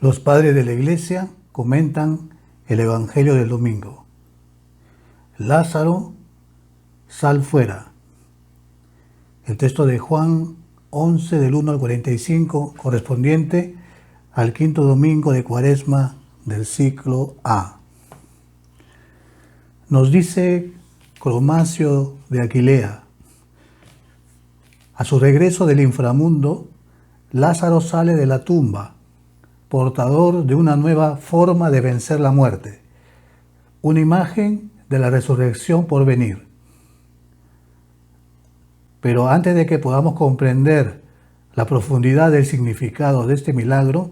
Los padres de la iglesia comentan el Evangelio del domingo. Lázaro, sal fuera. El texto de Juan 11 del 1 al 45, correspondiente al quinto domingo de Cuaresma del ciclo A. Nos dice Cromacio de Aquilea: a su regreso del inframundo, Lázaro sale de la tumba, portador de una nueva forma de vencer la muerte, una imagen de la resurrección por venir. Pero antes de que podamos comprender la profundidad del significado de este milagro,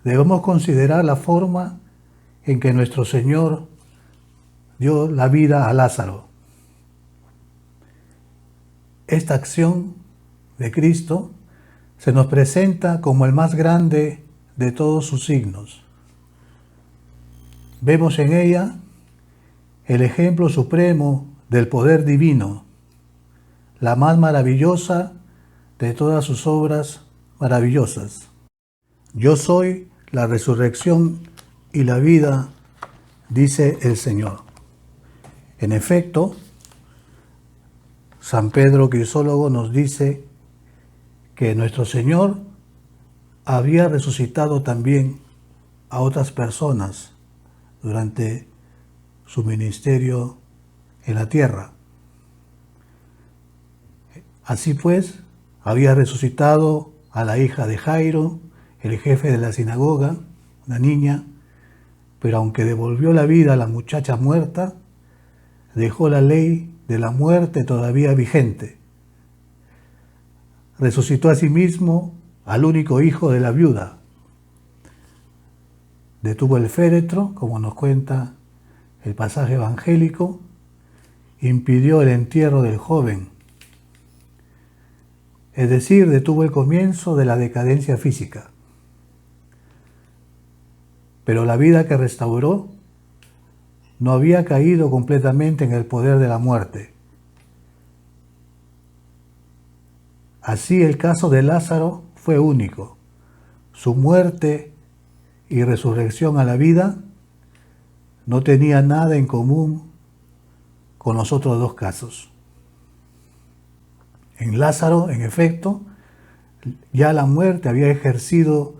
debemos considerar la forma en que nuestro Señor dio la vida a Lázaro. Esta acción de Cristo se nos presenta como el más grande de todos sus signos. Vemos en ella el ejemplo supremo del poder divino, la más maravillosa de todas sus obras maravillosas. Yo soy la resurrección y la vida, dice el Señor. En efecto, San Pedro Crisólogo nos dice que nuestro Señor había resucitado también a otras personas durante su ministerio en la tierra. Así pues, había resucitado a la hija de Jairo, el jefe de la sinagoga, una niña, pero aunque devolvió la vida a la muchacha muerta, dejó la ley de la muerte todavía vigente. Resucitó asimismo al único hijo de la viuda. Detuvo el féretro, como nos cuenta el pasaje evangélico, impidió el entierro del joven. Es decir, detuvo el comienzo de la decadencia física. Pero la vida que restauró no había caído completamente en el poder de la muerte. Así el caso de Lázaro fue único. Su muerte y resurrección a la vida no tenía nada en común con los otros dos casos. En Lázaro, en efecto, ya la muerte había ejercido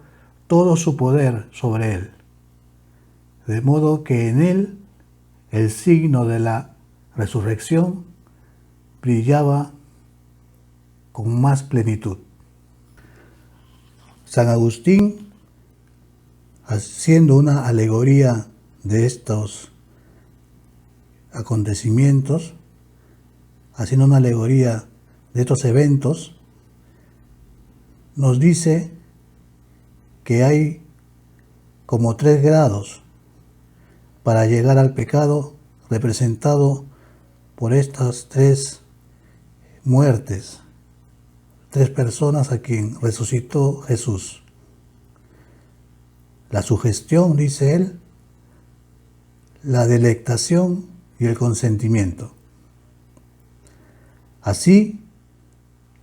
todo su poder sobre él, de modo que en él el signo de la resurrección brillaba con más plenitud. San Agustín, haciendo una alegoría de estos acontecimientos, haciendo una alegoría de estos eventos, nos dice que hay como 3 grados para llegar al pecado representado por estas 3 muertes, 3 personas a quien resucitó Jesús. La sugestión, dice él, la delectación y el consentimiento. Así,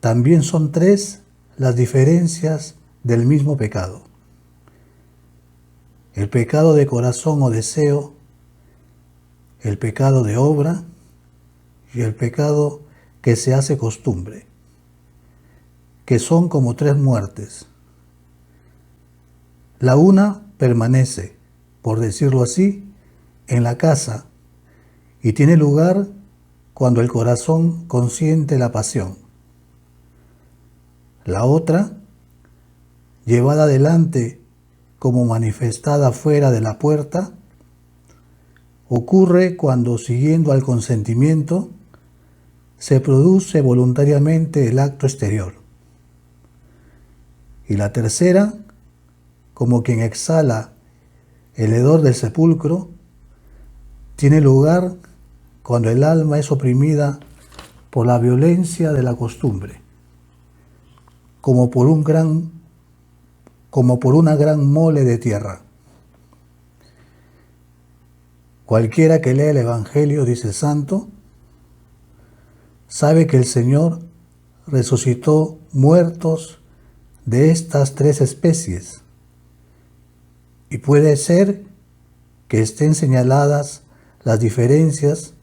también son 3 las diferencias del mismo pecado. El pecado de corazón o deseo, el pecado de obra y el pecado que se hace costumbre, que son como 3 muertes. La una permanece, por decirlo así, en la casa y tiene lugar cuando el corazón consiente la pasión. La otra, llevada adelante como manifestada fuera de la puerta, ocurre cuando, siguiendo al consentimiento, se produce voluntariamente el acto exterior. Y la tercera, como quien exhala el hedor del sepulcro, tiene lugar cuando el alma es oprimida por la violencia de la costumbre, como por una gran mole de tierra. Cualquiera que lea el Evangelio, dice el santo, sabe que el Señor resucitó muertos de estas 3 especies Y puede ser que estén señaladas las diferencias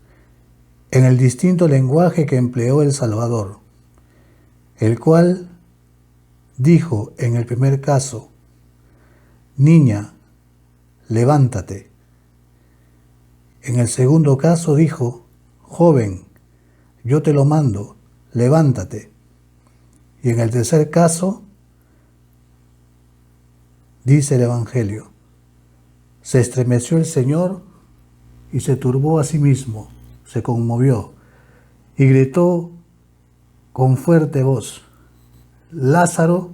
en el distinto lenguaje que empleó el Salvador, el cual dijo en el primer caso: niña, levántate. En el segundo caso dijo: joven, yo te lo mando, levántate. Y en el tercer caso, dice el Evangelio: se estremeció el Señor y se turbó a sí mismo, se conmovió y gritó con fuerte voz: Lázaro,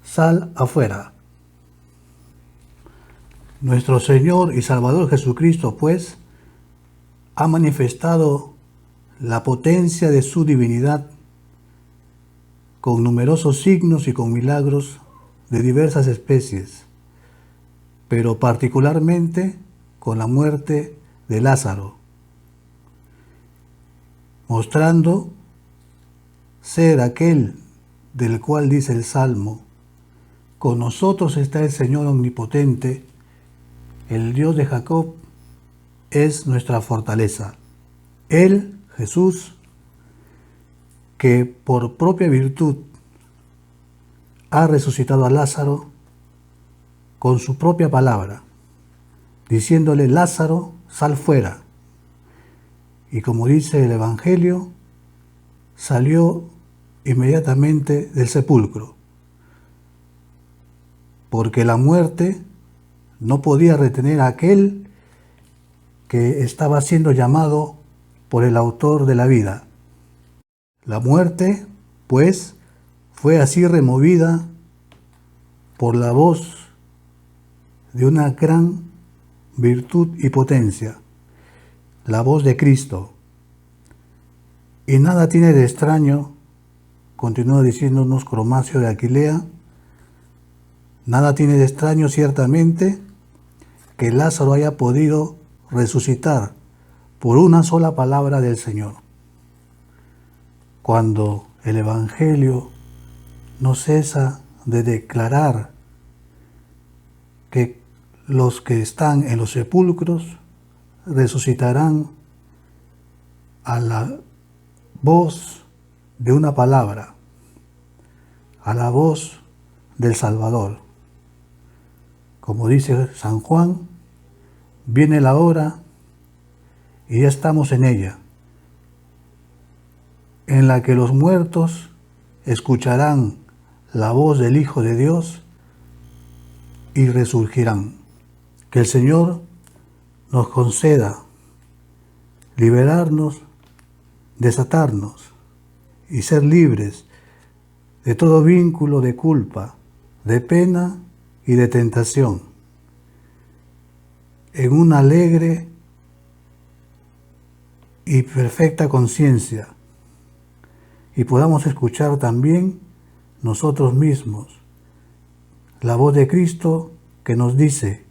sal afuera. Nuestro Señor y Salvador Jesucristo, pues, ha manifestado la potencia de su divinidad con numerosos signos y con milagros de diversas especies, pero particularmente con la muerte de Lázaro, mostrando ser aquel del cual dice el Salmo: con nosotros está el Señor omnipotente, el Dios de Jacob es nuestra fortaleza. Él, Jesús, que por propia virtud ha resucitado a Lázaro con su propia palabra, diciéndole: Lázaro, sal fuera. Y como dice el Evangelio, salió inmediatamente del sepulcro, porque la muerte no podía retener a aquel que estaba siendo llamado por el autor de la vida. La muerte, pues, fue así removida por la voz de una gran virtud y potencia, la voz de Cristo. Y nada tiene de extraño, continúa diciéndonos Cromacio de Aquilea, nada tiene de extraño ciertamente que Lázaro haya podido resucitar por una sola palabra del Señor. Cuando el Evangelio no cesa de declarar que los que están en los sepulcros resucitarán a la voz de una palabra, a la voz del Salvador. Como dice San Juan, viene la hora y ya estamos en ella, en la que los muertos escucharán la voz del Hijo de Dios y resurgirán. Que el Señor nos conceda liberarnos, desatarnos y ser libres de todo vínculo de culpa, de pena y de tentación, en una alegre y perfecta conciencia, y podamos escuchar también nosotros mismos la voz de Cristo que nos dice: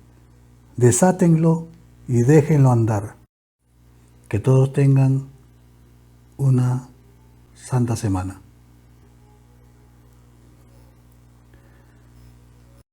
desátenlo y déjenlo andar. Que todos tengan una santa semana.